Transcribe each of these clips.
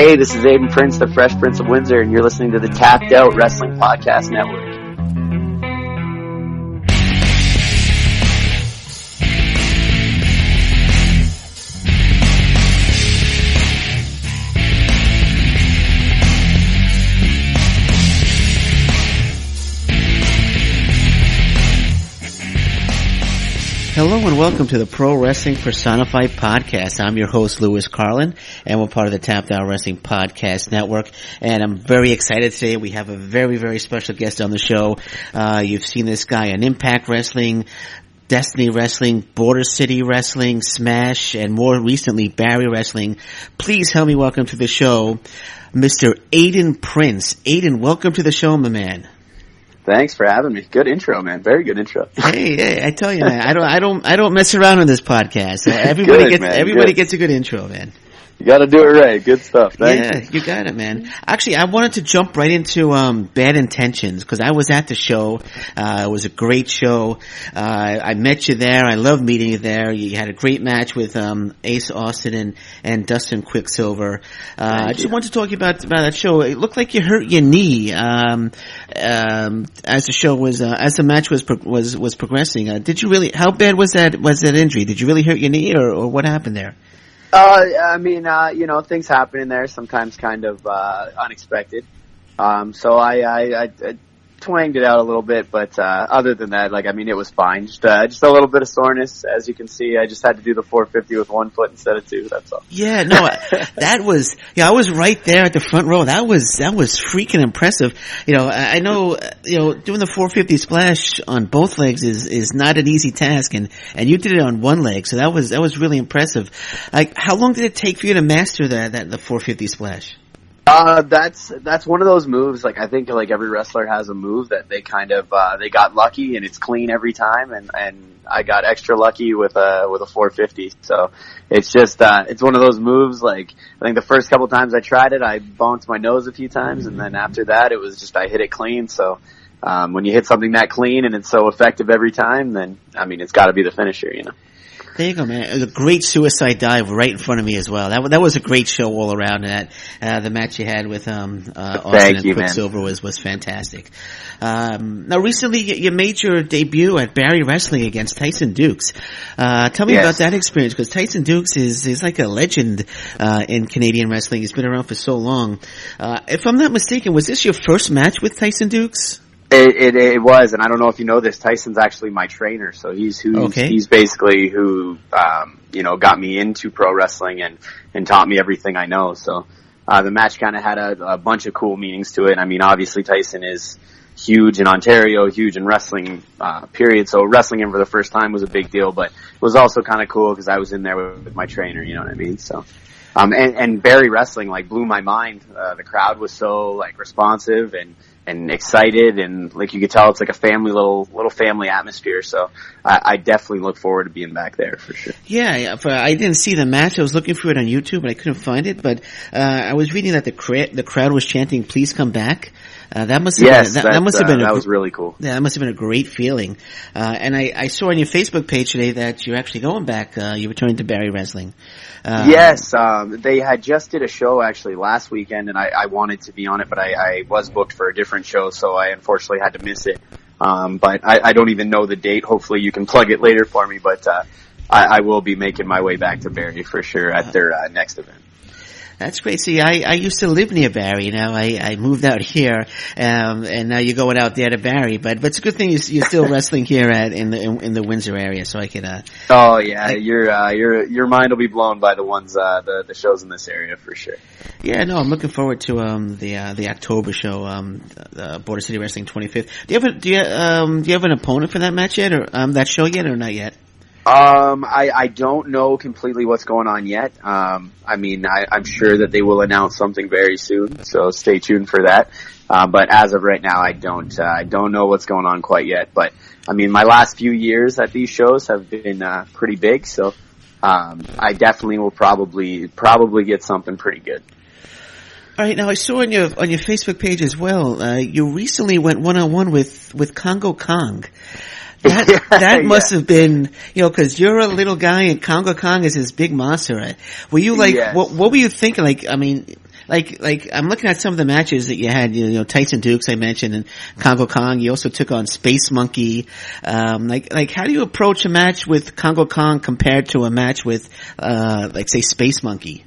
Hey, this is Aiden Prince, the Fresh Prince of Windsor, and you're listening to the Tapped Out Wrestling Podcast Network. Hello and welcome to the Pro Wrestling Personified Podcast. I'm your host, Louis Carlin, and we're part of the Tapped Out Wrestling Podcast Network. And I'm very excited today. We have a very, very special guest on the show. You've seen this guy on Impact Wrestling, Destiny Wrestling, Border City Wrestling, Smash, and more recently, Barry Wrestling. Please help me welcome to the show, Mr. Aiden Prince. Aiden, welcome to the show, my man. Thanks for having me. Good intro, man. Very good intro. Hey, I tell you, man, I don't mess around on this podcast. Everybody gets a good intro, man. You gotta do it right. Good stuff. Thank you got it, man. Actually, I wanted to jump right into Bad Intentions because I was at the show. It was a great show. I met you there. I love meeting you there. You had a great match with Ace Austin and Dustin Quicksilver. I just wanted to talk to you about that show. It looked like you hurt your knee as the show was as the match was progressing. Did you really? How bad was that injury? Did you really hurt your knee, or what happened there? Things happen in there, sometimes kind of unexpected. So I twanged it out a little bit, but other than that, it was fine. Just a little bit of soreness, as you can see. I just had to do the 450 with one foot instead of two. That's all. Yeah, no, that was. I was right there at the front row. That was freaking impressive. I know. Doing the 450 splash on both legs is not an easy task, and you did it on one leg, so that was really impressive. Like, how long did it take for you to master the 450 splash? That's one of those moves. I think every wrestler has a move that they kind of they got lucky and it's clean every time, and I got extra lucky with a 450. So it's just it's one of those moves. I think the first couple times I tried it, I bumped my nose a few times, and then after that, it was just I hit it clean. So when you hit something that clean and it's so effective every time, then it's got to be the finisher, There you go, man. It was a great suicide dive right in front of me as well. That was a great show all around. The match you had with Austin and Quicksilver was fantastic. Now, recently you made your debut at Barry Wrestling against Tyson Dukes. Tell me about that experience, because Tyson Dukes is like a legend in Canadian wrestling. He's been around for so long. If I'm not mistaken, was this your first match with Tyson Dukes? It was, and I don't know if you know this, Tyson's actually my trainer, so he's basically who, got me into pro wrestling and taught me everything I know. So, the match kind of had a bunch of cool meanings to it. Obviously Tyson is huge in Ontario, huge in wrestling, period. So wrestling him for the first time was a big deal, but it was also kind of cool because I was in there with my trainer, you know what I mean? So, and Barry Wrestling, blew my mind. The crowd was so, responsive and excited, and you could tell it's a family, little family atmosphere. So I definitely look forward to being back there for sure. Yeah. I didn't see the match. I was looking for it on YouTube, but I couldn't find it. But I was reading that the crowd was chanting, "Please come back." That must have been that was really cool. Yeah, that must have been a great feeling. And I saw on your Facebook page today that you're actually going back. You returned to Barry Wrestling. Yes, they had just did a show actually last weekend, and I wanted to be on it, but I was booked for a different show, so I unfortunately had to miss it. But I don't even know the date. Hopefully you can plug it later for me, but I will be making my way back to Barry for sure at their next event. That's great. See, I used to live near Barry. Now I moved out here, and now you're going out there to Barry. But it's a good thing you're still wrestling here in the Windsor area, so I can. Oh yeah, your mind will be blown by the ones the shows in this area for sure. Yeah, no, I'm looking forward to the October show, Border City Wrestling 25th. Do you have an opponent for that match yet, or that show yet, or not yet? I don't know completely what's going on yet. I'm sure that they will announce something very soon, so stay tuned for that. But as of right now, I don't know what's going on quite yet. But my last few years at these shows have been pretty big, so I definitely will probably get something pretty good. All right, now I saw on your Facebook page as well, you recently went one-on-one with Congo Kong. That must have been, cause you're a little guy and Congo Kong is this big monster. Were you what were you thinking? like I'm looking at some of the matches that you had, Tyson Dukes I mentioned, and Congo Kong. You also took on Space Monkey. Like how do you approach a match with Congo Kong compared to a match with, like say Space Monkey?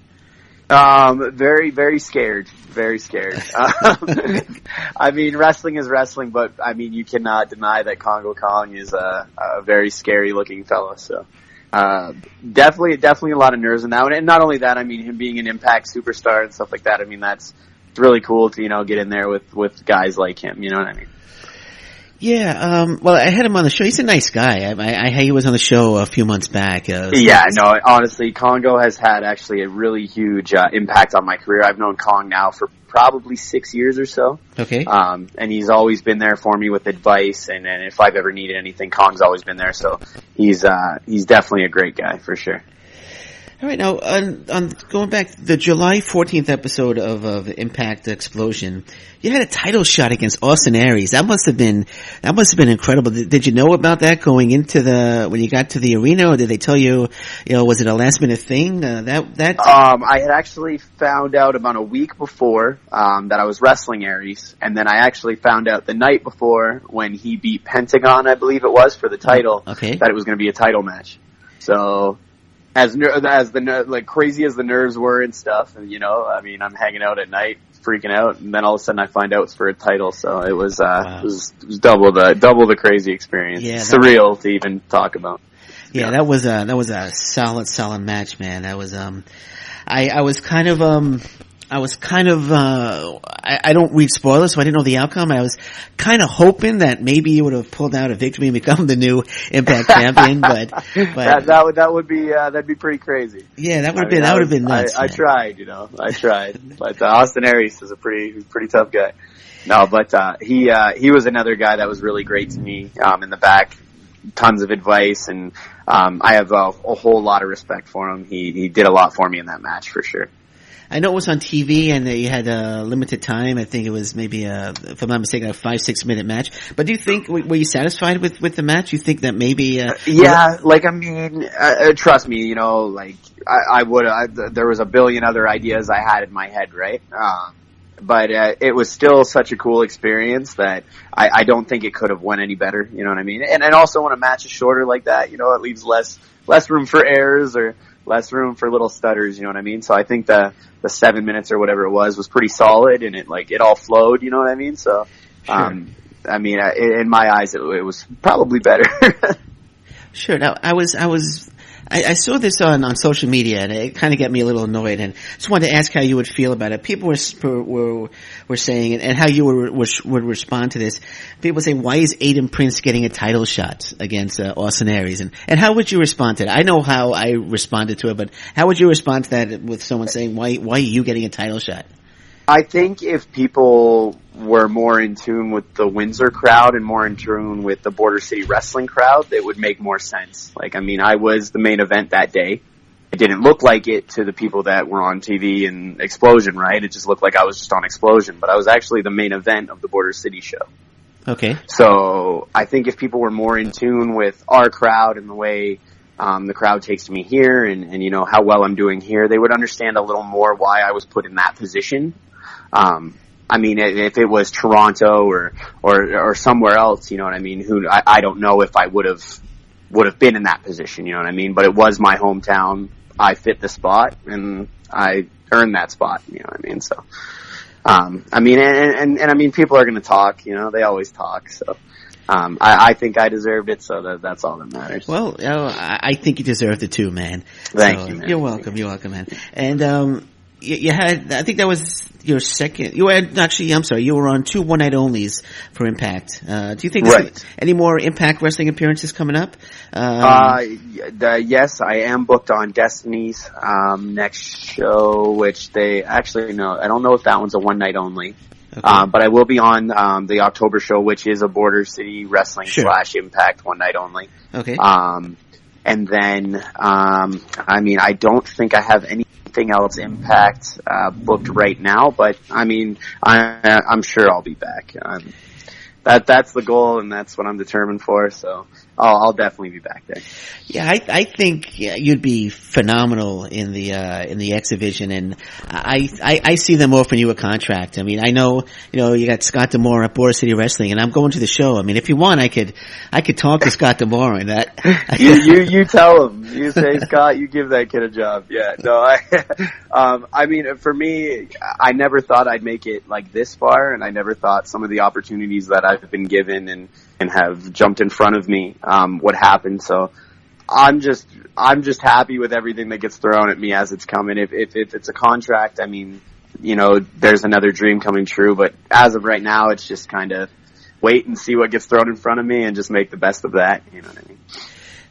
Very, very scared. Very scared. I mean, wrestling is wrestling, but I mean, you cannot deny that Congo Kong is a very scary looking fella. So, definitely a lot of nerves in that one. And not only that, I mean, him being an Impact superstar and stuff like that. I mean, it's really cool to, get in there with guys like him. You know what I mean? Yeah, well, I had him on the show. He's a nice guy. He was on the show a few months back. Honestly, Congo has had actually a really huge impact on my career. I've known Kong now for probably 6 years or so. Okay. And he's always been there for me with advice, and if I've ever needed anything, Kong's always been there. So he's definitely a great guy for sure. All right, now on going back, the July 14th episode of Impact Explosion, you had a title shot against Austin Aries. That must have been incredible. Did you know about that going into when you got to the arena, or did they tell you, was it a last minute thing? I had actually found out about a week before that I was wrestling Aries, and then I actually found out the night before when he beat Pentagon, I believe it was, for the title, that it was going to be a title match. So, as crazy as the nerves were and stuff, and I mean, I'm hanging out at night, freaking out, and then all of a sudden I find out it's for a title. So it was it was double the crazy experience. Yeah, surreal to even talk about. Yeah, that was a solid match, man. That was I don't read spoilers, so I didn't know the outcome. I was kind of hoping that maybe you would have pulled out a victory and become the new Impact champion, but that'd be pretty crazy. Yeah, that would have been nuts. I tried, but Austin Aries is a pretty tough guy. No, but he was another guy that was really great to me in the back. Tons of advice, and I have a whole lot of respect for him. He did a lot for me in that match for sure. I know it was on TV and you had a limited time. I think it was maybe if I'm not mistaken, a 5-6 minute match. But do you think, were you satisfied with the match? You think that maybe, trust me, I would, there was a billion other ideas I had in my head, right? But it was still such a cool experience that I don't think it could have went any better, you know what I mean? And also when a match is shorter like that, it leaves less room for errors or less room for little stutters, you know what I mean? So I think the 7 minutes or whatever it was pretty solid, and it all flowed, you know what I mean? So, sure. I mean, in my eyes, it was probably better. Sure. Now, I saw this on social media, and it kind of got me a little annoyed, and just wanted to ask how you would feel about it. People were saying, and how you would respond to this. People say, why is Aiden Prince getting a title shot against Austin Aries? And how would you respond to that? I know how I responded to it, but how would you respond to that with someone saying, why are you getting a title shot? I think if people were more in tune with the Windsor crowd and more in tune with the Border City wrestling crowd, it would make more sense. I was the main event that day. It didn't look like it to the people that were on TV and Explosion, right? It just looked like I was just on Explosion, but I was actually the main event of the Border City show. Okay. So I think if people were more in tune with our crowd and the way the crowd takes to me here and how well I'm doing here, they would understand a little more why I was put in that position. I mean, if it was Toronto or somewhere else, you know what I mean? I don't know if I would have been in that position, you know what I mean? But it was my hometown. I fit the spot, and I earned that spot, you know what I mean? So, I mean, and I mean, people are going to talk, they always talk. So, I think I deserved it, so that's all that matters. Well, I think you deserved it too, man. Thank you, man. You're welcome, man. And, you had, I think that was your second, you were on 2 one-night onlys for Impact. Do you think there's any more Impact Wrestling appearances coming up? Yes, I am booked on Destiny's, next show, which I don't know if that one's a one-night only. Okay. But I will be on, the October show, which is a Border City Wrestling / Impact one-night only. Okay. And then, I mean, I don't think I have anything else Impact booked right now, but I mean, I'm sure I'll be back. That's the goal, and that's what I'm determined for. So I'll definitely be back there. Yeah, I think you'd be phenomenal in the X division, and I see them offering you a contract. I mean, I know, you got Scott D'Amore at Border City Wrestling, and I'm going to the show. I mean, if you want, I could talk to Scott D'Amore and that. you tell him. You say, Scott, you give that kid a job. Yeah, no, I mean, for me, I never thought I'd make it like this far, and I never thought some of the opportunities that I've been given and have jumped in front of me would happen. So I'm just happy with everything that gets thrown at me as it's coming. If it's a contract, I mean, there's another dream coming true. But as of right now, it's just kind of wait and see what gets thrown in front of me and just make the best of that. You know what I mean?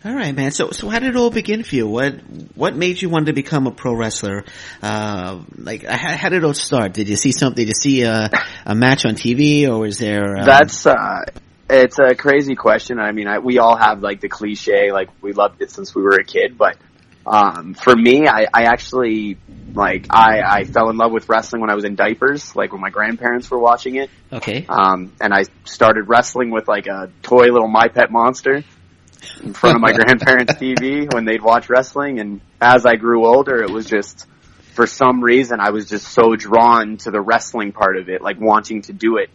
All right, man. So how did it all begin for you? What made you want to become a pro wrestler? How did it all start? Did you see something? Did you see a match on TV, or was there? It's a crazy question. I mean, we all have like the cliche, like we loved it since we were a kid. But for me, I actually I fell in love with wrestling when I was in diapers, like when my grandparents were watching it. Okay. And I started wrestling with like a toy little My Pet Monster in front of my grandparents' TV when they'd watch wrestling. And as I grew older, it was just, for some reason, I was just so drawn to the wrestling part of it, like wanting to do it.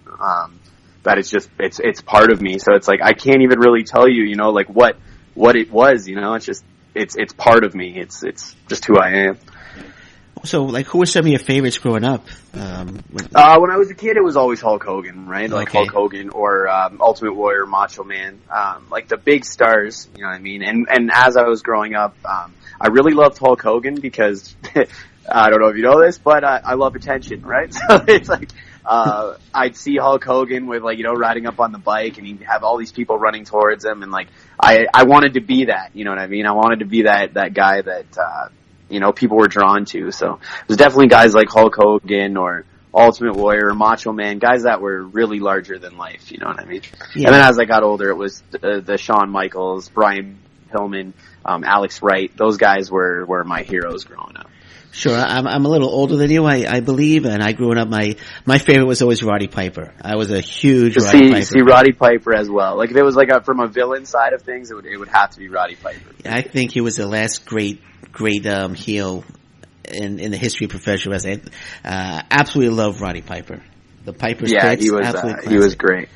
That it's part of me. So it's like, I can't even really tell you, like what it was, it's just, it's part of me. It's just who I am. So, like, who were some of your favorites growing up? When I was a kid, it was always Hulk Hogan, right? Like Hulk Hogan or Ultimate Warrior, Macho Man, like the big stars, you know what I mean? And as I was growing up, I really loved Hulk Hogan because I don't know if you know this, but I love attention, right? So it's like, I'd see Hulk Hogan with riding up on the bike, and he'd have all these people running towards him, and I wanted to be that, you know what I mean? I wanted to be that guy that, people were drawn to. So it was definitely guys like Hulk Hogan or Ultimate Warrior, Macho Man, guys that were really larger than life, you know what I mean? Yeah. And then as I got older, it was the Shawn Michaels, Brian Pillman, Alex Wright. Those guys were my heroes growing up. Sure, I'm a little older than you, I believe, and I grew up. My favorite was always Roddy Piper. I was a huge Roddy Piper. See Roddy Piper as well. Like if it was from a villain side of things, it would have to be Roddy Piper. I think he was the last great heel in the history of professional wrestling. Absolutely love Roddy Piper. The Piper's Pits, he was great.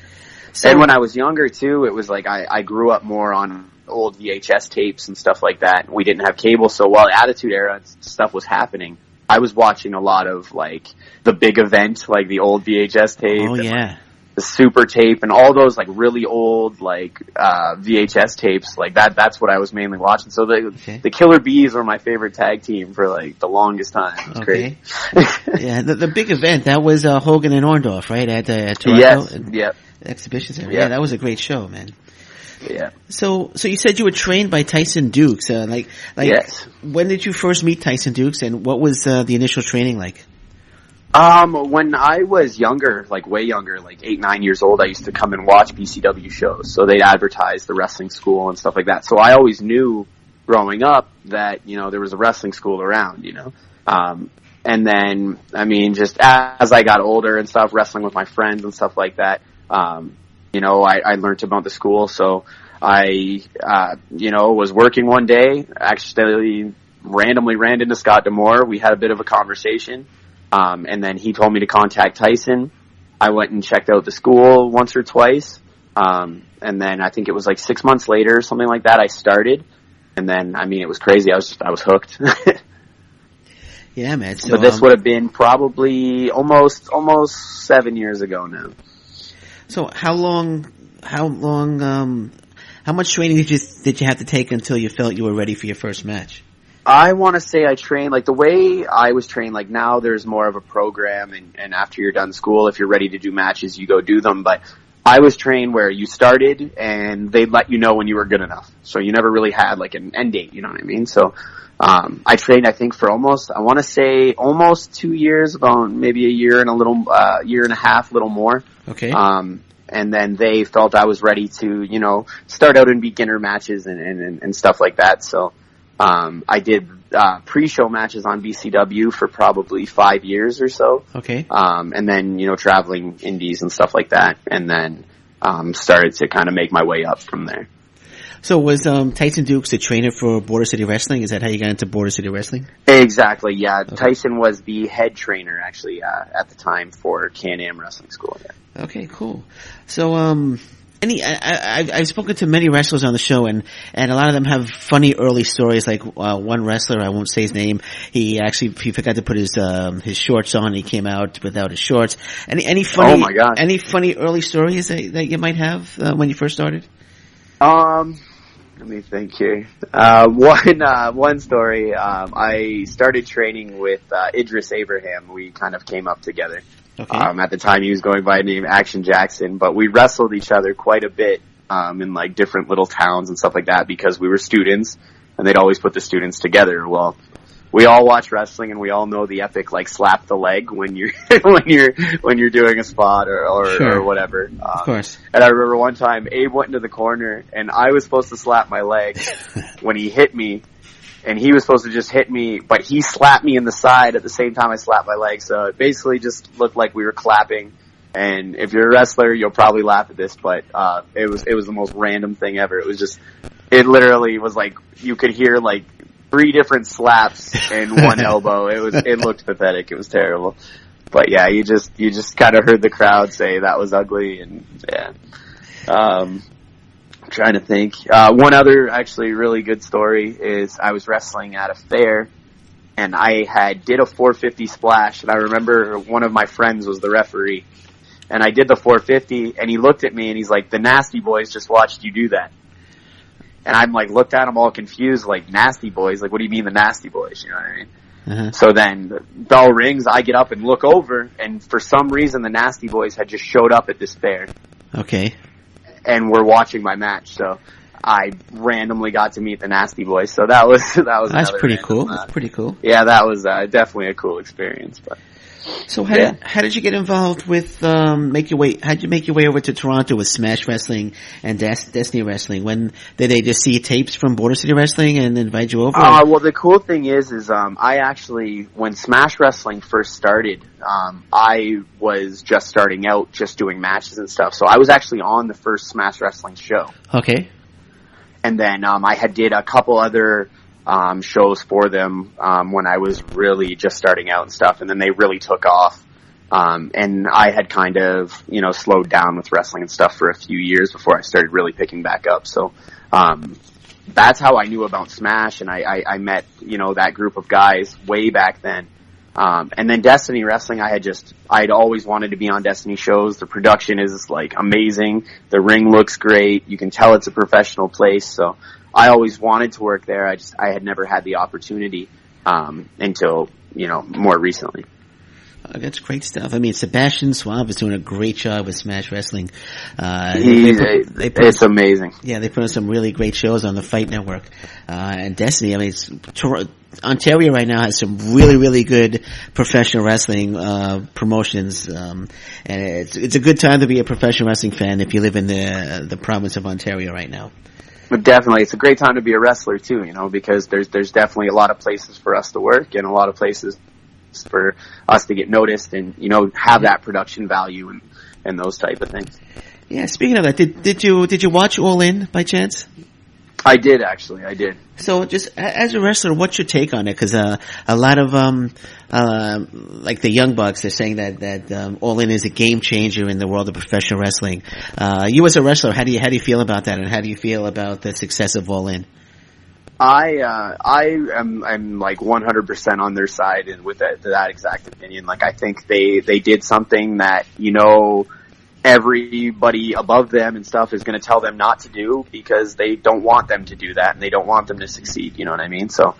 So, and when I was younger too, it was like I grew up more on old VHS tapes and stuff like that. We didn't have cable, so while the Attitude Era stuff was happening, I was watching a lot of like the big event, like the old VHS tape. Oh yeah. And, the super tape and all those like really old VHS tapes, like that's what I was mainly watching. So the Killer Bees were my favorite tag team for like the longest time. It was great. Yeah, the big event that was Hogan and Orndorff, right, at Toronto. Yes. Yep. Exhibition Center. Yeah, that was a great show, man. Yeah. So you said you were trained by Tyson Dukes. Yes. When did you first meet Tyson Dukes, and what was the initial training like? When I was younger, like way younger, like 8, 9 years old, I used to come and watch BCW shows. So they'd advertise the wrestling school and stuff like that. So I always knew growing up that, there was a wrestling school around, and then, I mean, just as I got older and stuff, wrestling with my friends and stuff like that, I learned about the school. So I, was working one day, actually randomly ran into Scott D'Amore. We had a bit of a conversation. And then he told me to contact Tyson. I went and checked out the school once or twice. And then I think it was like 6 months later, something like that, I started. And then, I mean, it was crazy. I was hooked. Yeah, man. So, but this would have been probably almost 7 years ago now. So how much training did you have to take until you felt you were ready for your first match? I want to say I trained, like the way I was trained, like now there's more of a program and after you're done school, if you're ready to do matches, you go do them. But I was trained where you started and they'd let you know when you were good enough. So you never really had like an end date, you know what I mean? So, I trained, I think for almost 2 years, about maybe a year and a little, year and a half, little more. Okay. And then they felt I was ready to, start out in beginner matches and stuff like that. So, I did pre-show matches on BCW for probably 5 years or so. Okay. And then, traveling indies and stuff like that. And then started to kind of make my way up from there. So was Tyson Dukes the trainer for Border City Wrestling? Is that how you got into Border City Wrestling? Exactly, yeah. Okay. Tyson was the head trainer, actually, at the time for Can-Am Wrestling School. Yeah. Okay, cool. So, I've spoken to many wrestlers on the show, and a lot of them have funny early stories. Like one wrestler, I won't say his name, he forgot to put his shorts on. He came out without his shorts. Any funny? Oh my gosh. Any funny early stories that you might have when you first started? Let me think here. One story. I started training with Idris Abraham. We kind of came up together. Okay. At the time, he was going by the name Action Jackson, but we wrestled each other quite a bit in like different little towns and stuff like that because we were students, and they'd always put the students together. Well, we all watch wrestling, and we all know the epic like slap the leg when you're when you're doing a spot or whatever. Of course. And I remember one time Abe went into the corner, and I was supposed to slap my leg when he hit me. And he was supposed to just hit me, but he slapped me in the side at the same time I slapped my leg. So it basically just looked like we were clapping. And if you're a wrestler, you'll probably laugh at this, but it was the most random thing ever. It literally was like you could hear like 3 different slaps in one elbow. It looked pathetic. It was terrible. But yeah, you just kind of heard the crowd say that was ugly, and yeah. Trying to think. One other actually really good story is I was wrestling at a fair, and I did a 450 splash, and I remember one of my friends was the referee, and I did the 450, and he looked at me and he's like, "The Nasty Boys just watched you do that." And I'm like, looked at him all confused, like, "Nasty Boys? Like, what do you mean the Nasty Boys?" You know what I mean? Uh-huh. So then the bell rings, I get up and look over, and for some reason the Nasty Boys had just showed up at this fair. Okay. And we're watching my match, so I randomly got to meet the Nasty Boys. So that was that's pretty cool. That's pretty cool. Yeah, that was definitely a cool experience. But so how did you get involved with How'd you make your way over to Toronto with Smash Wrestling and Destiny Wrestling? When did they just see tapes from Border City Wrestling and invite you over? Well, the cool thing is I actually, when Smash Wrestling first started, I was just starting out, just doing matches and stuff. So I was actually on the first Smash Wrestling show. Okay. And then I did a couple other shows for them when I was really just starting out and stuff, and then they really took off. And I had kind of, slowed down with wrestling and stuff for a few years before I started really picking back up. So that's how I knew about Smash, and I met, that group of guys way back then. And then Destiny Wrestling, I'd always wanted to be on Destiny shows. The production is like amazing. The ring looks great. You can tell it's a professional place. So I always wanted to work there. I had never had the opportunity, until, more recently. That's great stuff. I mean, Sebastian Suave is doing a great job with Smash Wrestling. It's amazing. Yeah, they put on some really great shows on the Fight Network. And Destiny, I mean, Ontario right now has some really, really good professional wrestling promotions. And it's a good time to be a professional wrestling fan if you live in the province of Ontario right now. But definitely, it's a great time to be a wrestler too, because there's definitely a lot of places for us to work and a lot of places for us to get noticed and, have that production value and those type of things. Yeah, speaking of that, did you watch All In by chance? I did, actually. I did. So just as a wrestler, what's your take on it? Cause, a lot of, like the Young Bucks, they're saying that All In is a game changer in the world of professional wrestling. You as a wrestler, how do you feel about that? And how do you feel about the success of All In? I'm like 100% on their side and with that exact opinion. Like, I think they did something that, everybody above them and stuff is going to tell them not to do because they don't want them to do that and they don't want them to succeed. You know what I mean? So,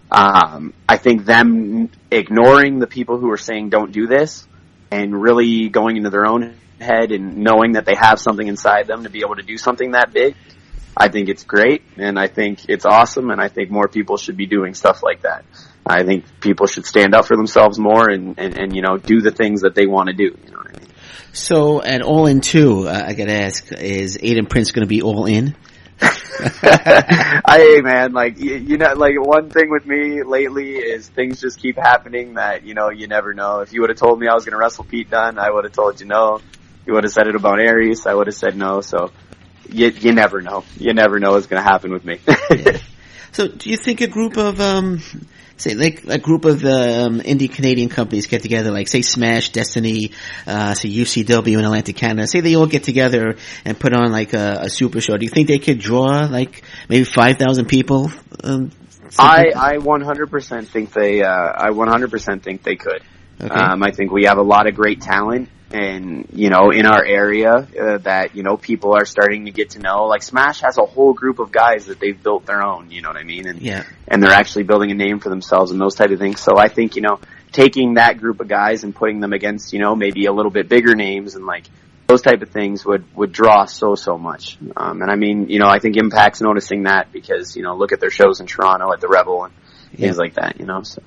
I think them ignoring the people who are saying don't do this and really going into their own head and knowing that they have something inside them to be able to do something that big, I think it's great, and I think it's awesome, and I think more people should be doing stuff like that. I think people should stand up for themselves more and do the things that they want to do. You know what I mean? So, at All In 2, I gotta ask, is Aiden Prince gonna be all in? Hey man, like, like one thing with me lately is things just keep happening that, you never know. If you would have told me I was gonna wrestle Pete Dunne, I would have told you no. You would have said it about Aries, I would have said no, so. you never know. You never know what's going to happen with me. Yeah. So do you think a group of, say like a group of indie Canadian companies get together, like say Smash, Destiny, say UCW in Atlantic Canada, say they all get together and put on like a super show, do you think they could draw like maybe 5,000 people? I 100% think they could. Okay. I think we have a lot of great talent, and in our area that people are starting to get to know. Like Smash has a whole group of guys that they've built their own. You know what I mean? And they're actually building a name for themselves and those type of things. So I think taking that group of guys and putting them against maybe a little bit bigger names and like those type of things would draw so much. And I mean I think Impact's noticing that because look at their shows in Toronto at the Rebel and things like that. So.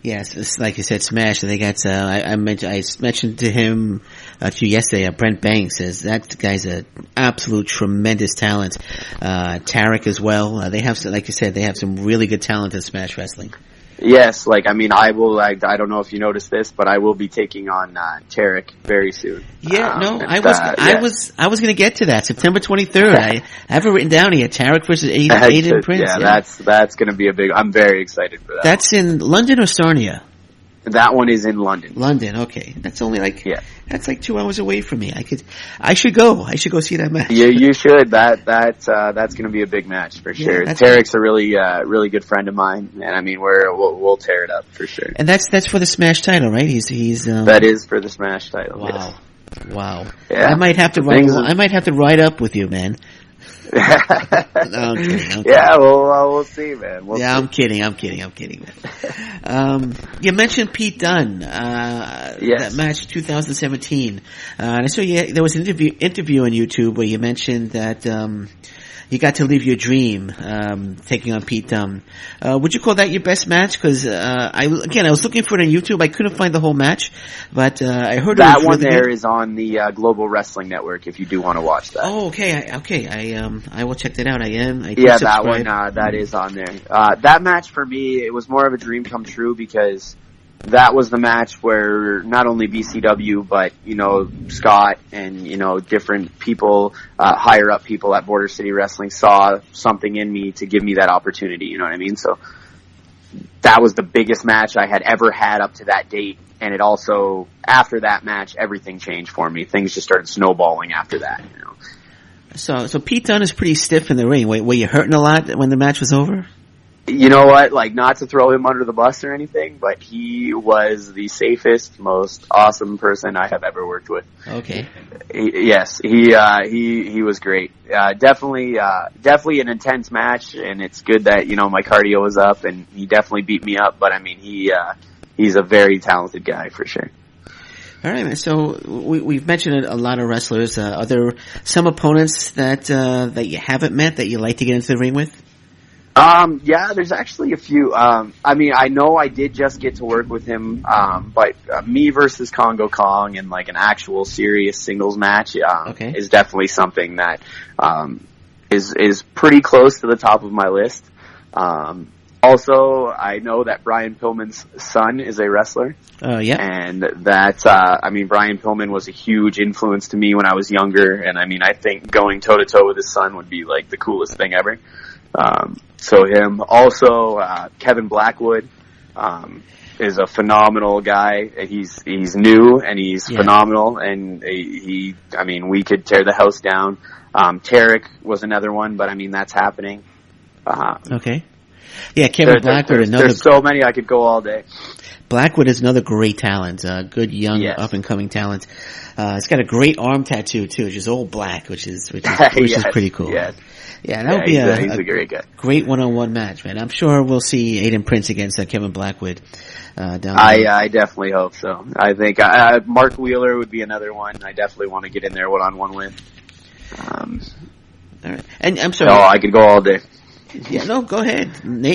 Yes, it's like you said, Smash. They got. I mentioned to him to you yesterday. Brent Banks says that guy's an absolute tremendous talent. Tarek as well. They have, like you said, they have some really good talent in Smash Wrestling. Yes, I don't know if you noticed this, but I will be taking on Tarek very soon. Yeah, I was going to get to that. September 23rd. I have it written down here. Tarek versus Aiden Prince. Yeah, that's going to be I'm very excited for that. That's in London or Sarnia? That one is in London. London, okay. That's only that's like 2 hours away from me. I should go see that match. Yeah, you should. That's going to be a big match for sure. Tarek's a really good friend of mine, and I mean we'll tear it up for sure. And that's for the Smash title, right? He's that is for the Smash title. Wow. Yes. Wow. Yeah. I might have to ride up with you, man. No, I'm kidding. Yeah, we'll see, man. We'll see. I'm kidding, man. You mentioned Pete Dunne, that match 2017. And I saw there was an interview on YouTube where you mentioned that, you got to live your dream, taking on Pete Dunne. Would you call that your best match? Cause, I was looking for it on YouTube. I couldn't find the whole match, but, I heard that one really there is on the, Global Wrestling Network if you do want to watch that. Oh, okay. I will check that out. I yeah, that one, that is on there. That match for me, it was more of a dream come true because that was the match where not only BCW, but, Scott and, different people, higher up people at Border City Wrestling saw something in me to give me that opportunity, you know what I mean? So that was the biggest match I had ever had up to that date. And it also, after that match, everything changed for me. Things just started snowballing after that, So Pete Dunne is pretty stiff in the ring. Were you hurting a lot when the match was over? You know what? Like, not to throw him under the bus or anything, but he was the safest, most awesome person I have ever worked with. Okay. He was great. Definitely an intense match, and it's good that, my cardio was up, and he definitely beat me up, but I mean, he's a very talented guy for sure. All right, man. So we've mentioned a lot of wrestlers. Are there some opponents that you haven't met that you like to get into the ring with? Yeah, there's actually a few. I mean, I know I did just get to work with him, but me versus Congo Kong and like an actual serious singles match, is definitely something that, is pretty close to the top of my list. Also, I know that Brian Pillman's son is a wrestler. Yeah. And that, I mean, Brian Pillman was a huge influence to me when I was younger, and I mean, I think going toe to toe with his son would be like the coolest thing ever. So him. Also, Kevin Blackwood, is a phenomenal guy. He's new and he's phenomenal, and I mean, we could tear the house down. Tarek was another one, but I mean, that's happening. Okay. Yeah, Kevin Blackwood. There's so many, I could go all day. Blackwood is another great talent, good young up and coming talent. He's got a great arm tattoo too, which is all black, which is pretty cool. Yes. Yeah, that would be he's a great guy. Great one-on-one match, man. I'm sure we'll see Aiden Prince against Kevin Blackwood down there. I definitely hope so. I think Mark Wheeler would be another one. I definitely want to get in there one-on-one with. All right. And I'm sorry. Oh, I could go all day. Yeah, no, go ahead.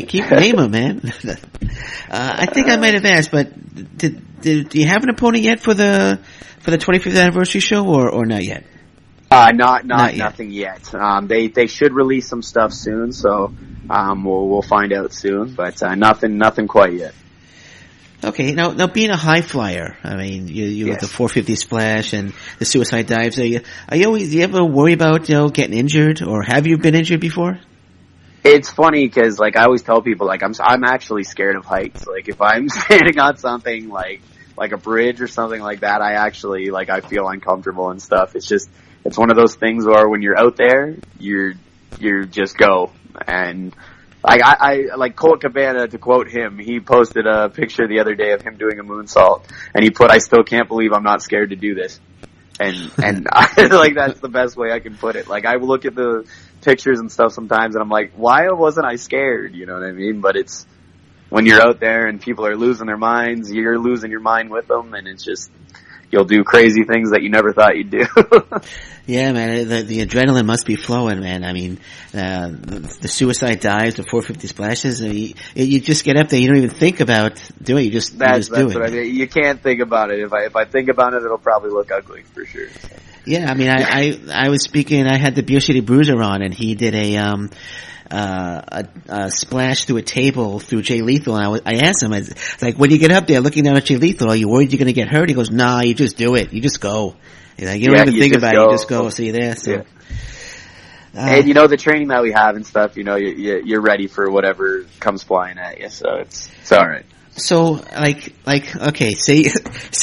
Keep name him, man. I think I might have asked, but do you have an opponent yet for the 25th anniversary show, or not yet? Nothing yet. They should release some stuff soon, so we'll find out soon, but nothing quite yet. Okay, now being a high flyer, I mean, you Yes. with the 450 splash and the suicide dives, do you ever worry about, getting injured, or have you been injured before? It's funny because, like, I always tell people, like, I'm actually scared of heights. Like, if I'm standing on something like a bridge or something like that, I actually, like, I feel uncomfortable and stuff. It's one of those things where when you're out there, you're just go. And I like Colt Cabana, to quote him, he posted a picture the other day of him doing a moonsault, and he put, "I still can't believe I'm not scared to do this." And I like, that's the best way I can put it. Like, I look at the pictures and stuff sometimes, and I'm like, why wasn't I scared? You know what I mean? But it's when you're out there and people are losing their minds, you're losing your mind with them, and it's just, you'll do crazy things that you never thought you'd do. Yeah, man, the adrenaline must be flowing, man. I mean, the suicide dives, the 450 splashes, you just get up there, you don't even think about doing it, you just do it. What I mean. You can't think about it. If I think about it, it'll probably look ugly, for sure. Yeah, I mean, I was speaking, I had the Beer City Bruiser on, and he did a splash through a table through Jay Lethal, and I asked him, I was like, when you get up there looking down at Jay Lethal, are you worried you're going to get hurt? He goes, nah, you just do it. You just go. You don't even think about it. You just go. So you're there. So. Yeah. And the training that we have and stuff, you're ready for whatever comes flying at you. So it's all right. So like, okay, say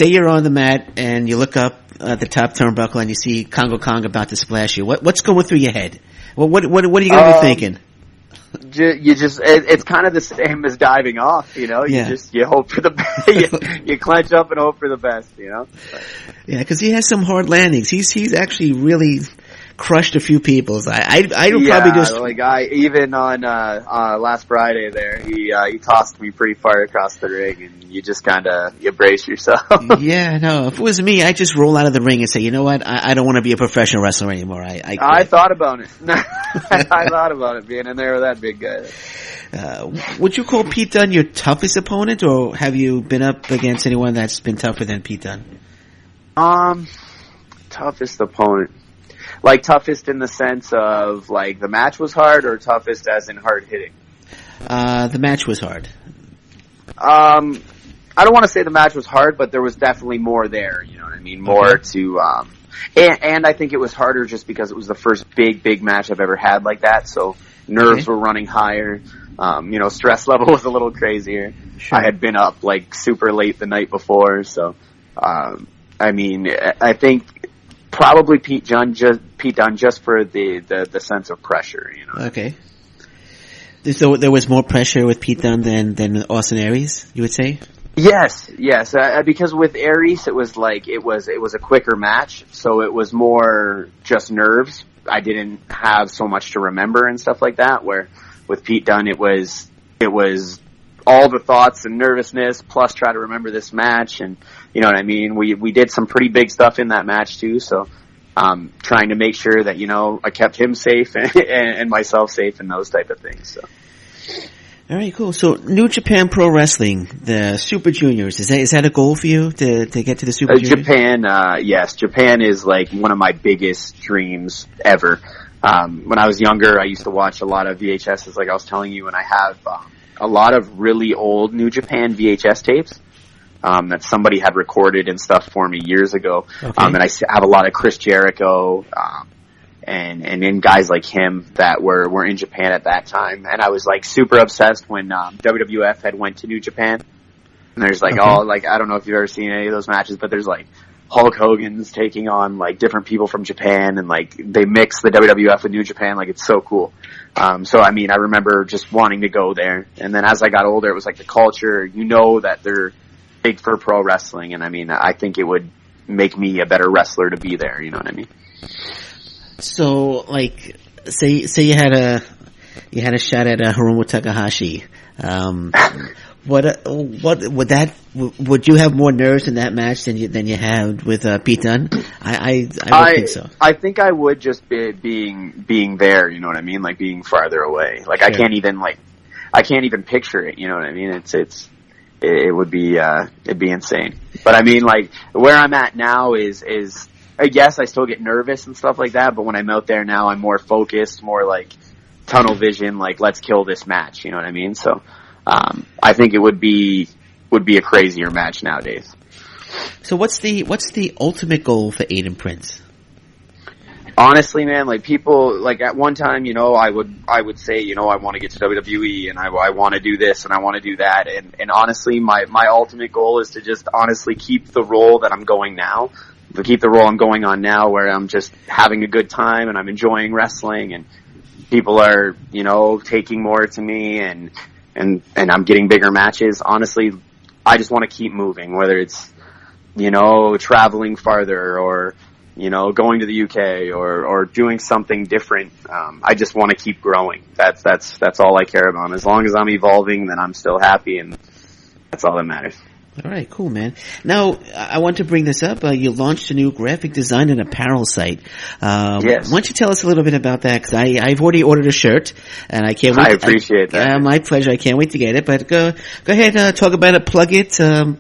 you're on the mat and you look up at the top turnbuckle and you see Congo Kong about to splash you. What's going through your head? What are you going to be thinking? It's kind of the same as diving off, you hope for the best. You clench up and hope for the best, Yeah, because he has some hard landings. He's actually really crushed a few people. I probably just even on last Friday there, he tossed me pretty far across the ring, and you just you brace yourself. Yeah, no. If it was me, I'd just roll out of the ring and say, you know what, I don't want to be a professional wrestler anymore. I thought about it. I thought about it, being in there with that big guy. Would you call Pete Dunne your toughest opponent, or have you been up against anyone that's been tougher than Pete Dunne? Toughest opponent. Like, toughest in the sense of, like, the match was hard, or toughest as in hard hitting? The match was hard. I don't want to say the match was hard, but there was definitely more there, you know what I mean? More to, and I think it was harder just because it was the first big match I've ever had like that, so nerves were running higher, stress level was a little crazier. Sure. I had been up, like, super late the night before, so, I think probably Pete Dunne just for the sense of pressure, Okay. So there was more pressure with Pete Dunne than Austin Aries, you would say? Yes. Because with Aries, it was a quicker match, so it was more just nerves. I didn't have so much to remember and stuff like that. Where with Pete Dunne, it was all the thoughts and nervousness, plus try to remember this match, and you know what I mean. We did some pretty big stuff in that match too, so trying to make sure that I kept him safe and myself safe and those type of things. So. All right, cool. So New Japan Pro Wrestling, the Super Juniors, is that a goal for you to get to the Super Juniors? Japan, yes. Japan is like one of my biggest dreams ever. When I was younger, I used to watch a lot of VHSs, like I was telling you, and I have a lot of really old New Japan VHS tapes that somebody had recorded and stuff for me years ago. Okay. And I have a lot of Chris Jericho and guys like him that were in Japan at that time. And I was like super obsessed when WWF had went to New Japan. And there's like I don't know if you've ever seen any of those matches, but there's like Hulk Hogan's taking on like different people from Japan, and like they mix the WWF with New Japan. Like, it's so cool. So I remember just wanting to go there. And then as I got older, it was like the culture, that they're big for pro wrestling. And I think it would make me a better wrestler to be there. You know what I mean? So, like, say you had a shot at Hiromu Takahashi. Would you have more nerves in that match than you had with Pete Dunne? I would think so. I think I would, just being there. You know what I mean? Like, being farther away. Like, sure. I can't even picture it. You know what I mean? It would be it'd be insane. But like, where I'm at now is. I guess I still get nervous and stuff like that, but when I'm out there now, I'm more focused, more like tunnel vision, like, let's kill this match, you know what I mean? So, I think it would be would be a crazier match nowadays. So what's the ultimate goal for Aiden Prince? Honestly, man, like people, like at one time, you know, I would say, you know, I want to get to WWE and I want to do this and I want to do that. And honestly, my ultimate goal is to just honestly keep the role that I'm going now, to keep the role I'm going on now where I'm just having a good time and I'm enjoying wrestling and people are, you know, taking more to me and I'm getting bigger matches. Honestly, I just want to keep moving, whether it's, you know, traveling farther or, you know, going to the UK or doing something different. I just want to keep growing. That's all I care about. As long as I'm evolving, then I'm still happy, and that's all that matters. All right, cool, man. Now, I want to bring this up. You launched a new graphic design and apparel site. Yes. Why don't you tell us a little bit about that? Because I've already ordered a shirt, and I can't wait. I appreciate that. My pleasure. I can't wait to get it. But go ahead, talk about it. Plug it.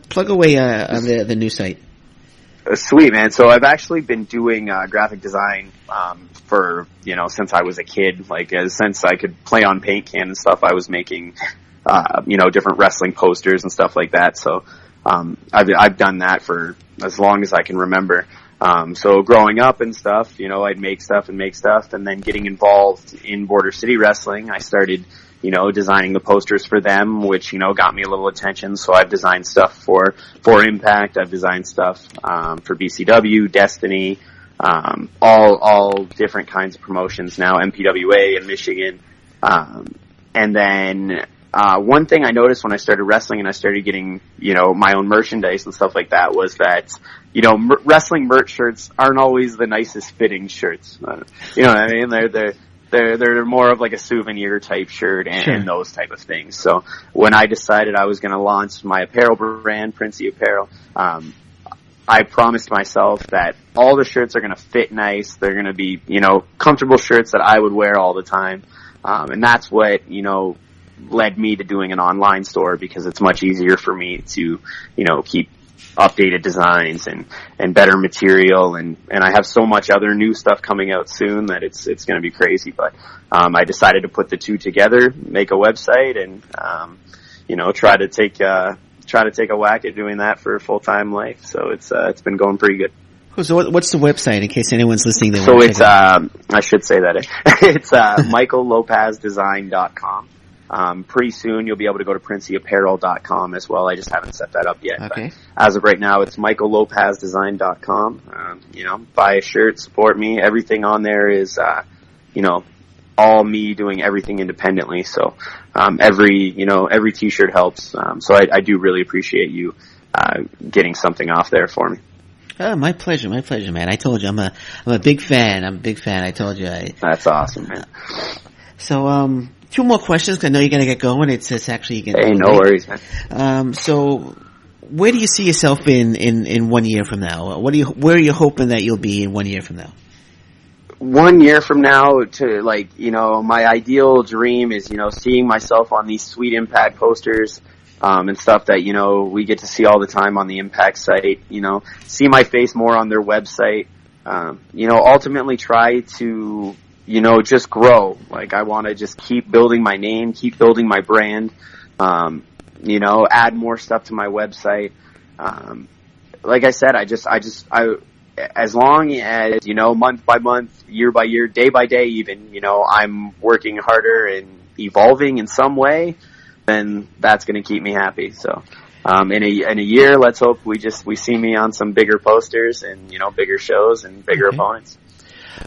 Plug away on the new site. Sweet, man. So I've actually been doing graphic design for, you know, since I was a kid. Like, since I could play on paint can and stuff, I was making, you know, different wrestling posters and stuff like that. So I've done that for as long as I can remember. So growing up and stuff, you know, I'd make stuff, and then getting involved in Border City Wrestling, I started, you know, designing the posters for them, which, you know, got me a little attention. So I've designed stuff for Impact. I've designed stuff, for BCW, Destiny, all different kinds of promotions now, MPWA in Michigan. And then, one thing I noticed when I started wrestling and I started getting, you know, my own merchandise and stuff like that was that, you know, wrestling merch shirts aren't always the nicest fitting shirts. You know what I mean? They're more of like a souvenir type shirt and those type of things. So when I decided I was going to launch my apparel brand, Princey Apparel, I promised myself that all the shirts are going to fit nice. They're going to be, you know, comfortable shirts that I would wear all the time. And that's what, you know, led me to doing an online store because it's much easier for me to, you know, keep updated designs and better material and I have so much other new stuff coming out soon that it's going to be crazy. But, I decided to put the two together, make a website and, you know, try to take a whack at doing that for full-time life. So it's been going pretty good. So what's the website in case anyone's listening? So it's, I should say that it's, michaellopezdesign.com. Pretty soon you'll be able to go to princeyapparel.com as well. I just haven't set that up yet. Okay. But as of right now, it's michaellopezdesign.com. You know, buy a shirt, support me. Everything on there is, you know, all me doing everything independently. So, every t-shirt helps. So I do really appreciate you, getting something off there for me. Oh, my pleasure, man. I told you, I'm a big fan. I told you. That's awesome, man. So, two more questions, 'cause I know you're gonna get going. It's actually getting Hey, no worries, man. So where do you see yourself in 1 year from now? Where are you hoping that you'll be in 1 year from now? 1 year from now, to like, you know, my ideal dream is, you know, seeing myself on these sweet Impact posters, and stuff that, you know, we get to see all the time on the Impact site, you know, see my face more on their website, you know, ultimately try to, you know, just grow. Like, I want to just keep building my name, keep building my brand, you know, add more stuff to my website. Like I said, I as long as, you know, month by month, year by year, day by day even, you know, I'm working harder and evolving in some way, then that's going to keep me happy. So, in a year, let's hope we see me on some bigger posters and, you know, bigger shows and bigger opponents.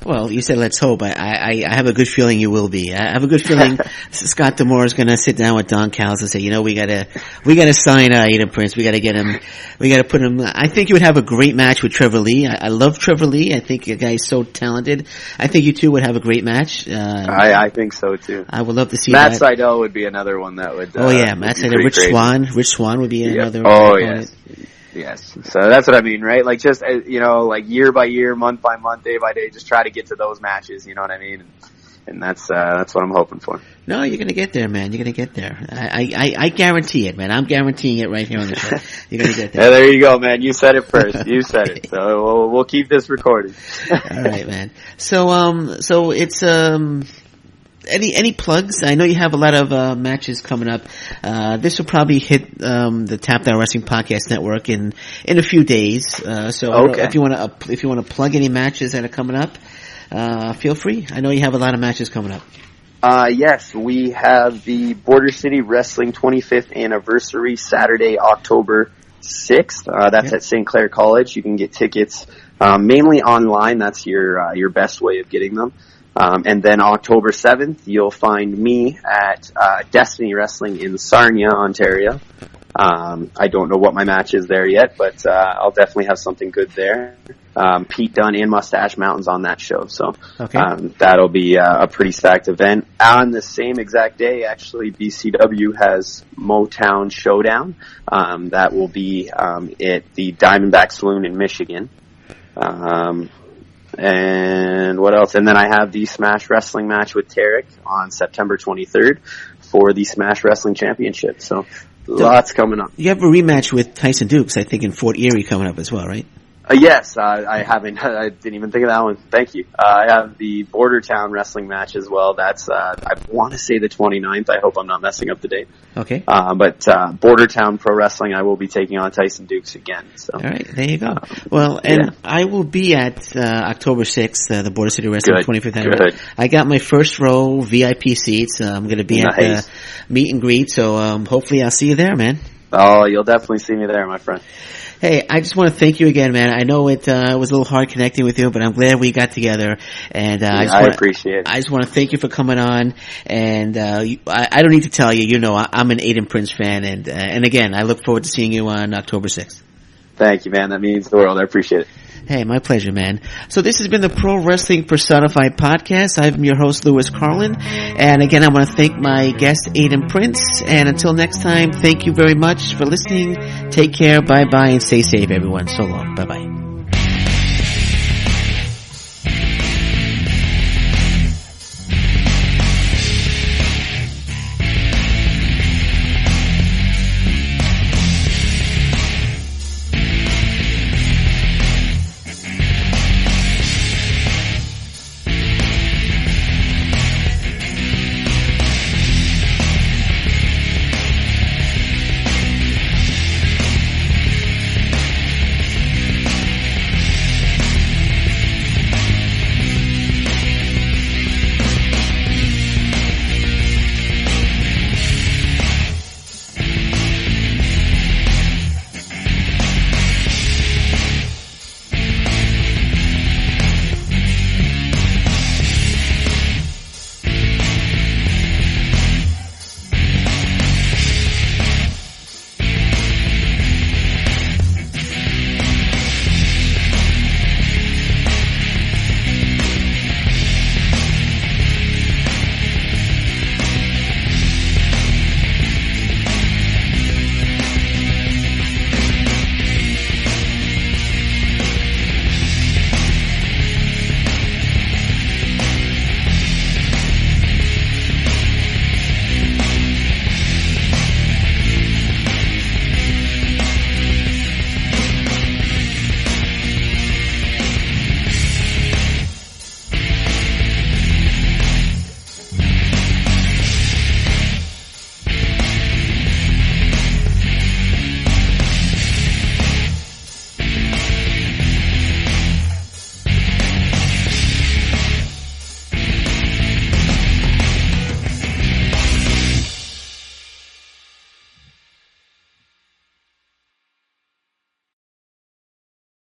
Well, you said let's hope. I have a good feeling you will be. I have a good feeling Scott D'Amore is going to sit down with Don Callis and say, you know, we gotta sign Aiden Prince. We gotta get him. We gotta put him. I think you would have a great match with Trevor Lee. I love Trevor Lee. I think the guy's so talented. I think you two would have a great match. I think so too. I would love to see Matt that. Seidel would be another one that would. Oh yeah, Matt Seidel. Rich Swann would be another. Oh yes. Yes. So that's what I mean, right? Like, just, you know, like year by year, month by month, day by day, just try to get to those matches, you know what I mean? And that's what I'm hoping for. No, you're gonna get there, man. You're gonna get there. I guarantee it, man. I'm guaranteeing it right here on the show. You're gonna get there. Yeah, there you go, man. You said it first. You said it. So we'll keep this recorded. All right, man. So it's, any plugs? I know you have a lot of matches coming up. This will probably hit the Tap Down Wrestling Podcast Network in a few days. So okay. If you want to plug any matches that are coming up, feel free. I know you have a lot of matches coming up. Yes, we have the Border City Wrestling 25th anniversary Saturday, October 6th. That's at St. Clair College. You can get tickets mainly online. That's your best way of getting them. And then October 7th, you'll find me at Destiny Wrestling in Sarnia, Ontario. I don't know what my match is there yet, but I'll definitely have something good there. Pete Dunne and Mustache Mountain's on that show, so that'll be a pretty stacked event. On the same exact day, actually, BCW has Motown Showdown. That will be at the Diamondback Saloon in Michigan. And what else? And then I have the Smash Wrestling match with Tarek on September 23rd for the Smash Wrestling Championship. So lots coming up. You have a rematch with Tyson Dukes, I think, in Fort Erie coming up as well, right? Yes, I haven't. I didn't even think of that one. Thank you. I have the Bordertown Wrestling match as well. That's, I want to say the 29th. I hope I'm not messing up the date. Okay. But Bordertown Pro Wrestling, I will be taking on Tyson Dukes again. So. All right, there you go. Well, and I will be at October 6th, the Border City Wrestling 25th anniversary. I got my first row VIP seats. I'm going to be at the meet and greet, so hopefully I'll see you there, man. Oh, you'll definitely see me there, my friend. Hey, I just want to thank you again, man. I know it was a little hard connecting with you, but I'm glad we got together. And I appreciate it. I just want to thank you for coming on. And I don't need to tell you, you know, I'm an Aiden Prince fan. And again, I look forward to seeing you on October 6th. Thank you, man. That means the world. I appreciate it. Hey, my pleasure, man. So this has been the Pro Wrestling Personified Podcast. I'm your host, Lewis Carlin. And again, I want to thank my guest, Aiden Prince. And until next time, thank you very much for listening. Take care, bye-bye, and stay safe, everyone. So long. Bye-bye.